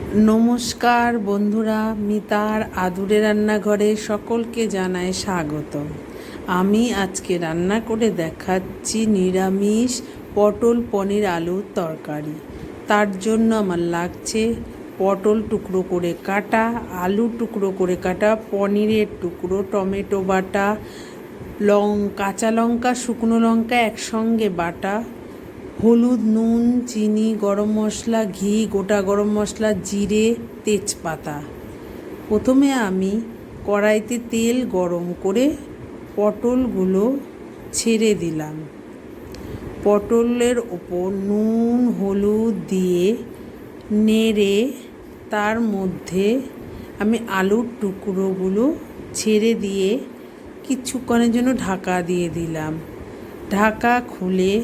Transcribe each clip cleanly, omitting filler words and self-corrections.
নমস্কার বন্ধুরা, মিতার আদুরে রান্নাঘরে সকলকে জানাই স্বাগত। আমি আজকে রান্না করে দেখাচ্ছি নিরামিষ পটল পনির আলুর তরকারি। তার জন্য আমার লাগছে পটল টুকরো করে কাটা, আলু টুকরো করে কাটা, পনিরের টুকরো, টমেটো বাটা, কাঁচা লঙ্কা শুকনো লঙ্কা একসঙ্গে বাটা, হলুদ, নুন, চিনি, গরম মশলা, ঘি, গোটা গরম মশলা, জিরে, তেজপাতা। প্রথমে আমি কড়াইতে তেল গরম করে পটলগুলো ছেড়ে দিলাম। পটলের ওপর নুন হলুদ দিয়ে নেড়ে তার মধ্যে আমি আলুর টুকরোগুলো ছেড়ে দিয়ে কিছুক্ষণের জন্য ঢাকা দিয়ে দিলাম। ঢাকা খুলে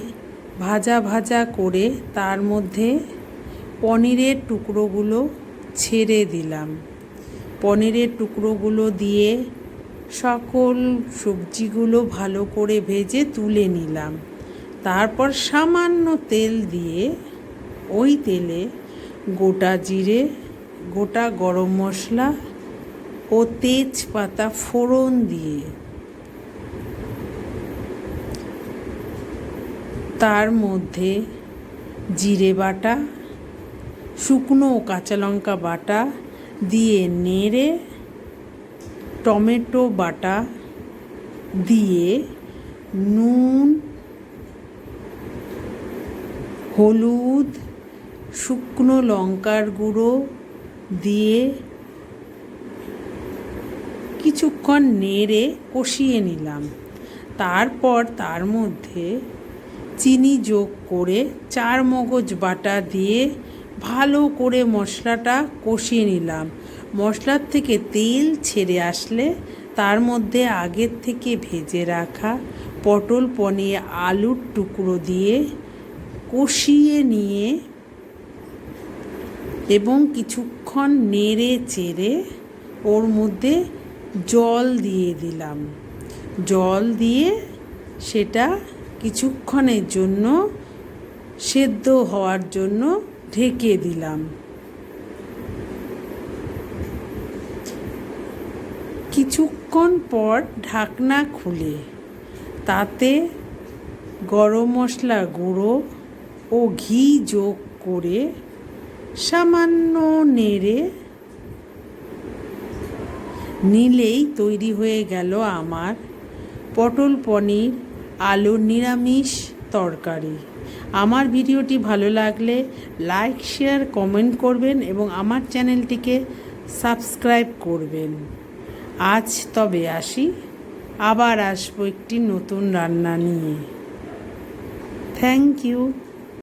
ভাজা ভাজা করে তার মধ্যে পনিরের টুকরোগুলো ছেড়ে দিলাম। পনিরের টুকরোগুলো দিয়ে সকল সবজিগুলো ভালো করে ভেজে তুলে নিলাম। তারপর সামান্য তেল দিয়ে ওই তেলে গোটা জিরে, গোটা গরম মশলা ও তেজপাতা ফোড়ন দিয়ে তার মধ্যে জিরে বাটা, শুকনো কাঁচা লঙ্কা বাটা দিয়ে নেড়ে টমেটো বাটা দিয়ে নুন হলুদ শুকনো লঙ্কার গুঁড়ো দিয়ে কিছুক্ষণ নেড়ে কষিয়ে নিলাম। তারপর তার মধ্যে চিনি যোগ করে চারমগজ বাটা দিয়ে ভালো করে মশলাটা কষিয়ে নিলাম। মশলার থেকে তেল ছেড়ে আসলে তার মধ্যে আগের থেকে ভেজে রাখা পটল পনির আলুর টুকরো দিয়ে কষিয়ে নিয়ে এবং কিছুক্ষণ নেড়ে চেড়ে ওর মধ্যে জল দিয়ে দিলাম। জল দিয়ে সেটা কিছুক্ষণের জন্য সেদ্ধ হওয়ার জন্য ঢেকে দিলাম। কিছুক্ষণ পর ঢাকনা খুলে তাতে গরম মশলা গুঁড়ো ও ঘি যোগ করে সামান্য নেড়ে নিলেই তৈরি হয়ে গেল আমার পটল পনির আলুর নিরামিষ তরকারি। আমার ভিডিওটি ভালো লাগলে লাইক শেয়ার কমেন্ট করবেন এবং আমার চ্যানেলটিকে সাবস্ক্রাইব করবেন। আজ তবে আসি, আবার আসবো একটি নতুন রান্না নিয়ে। Thank you.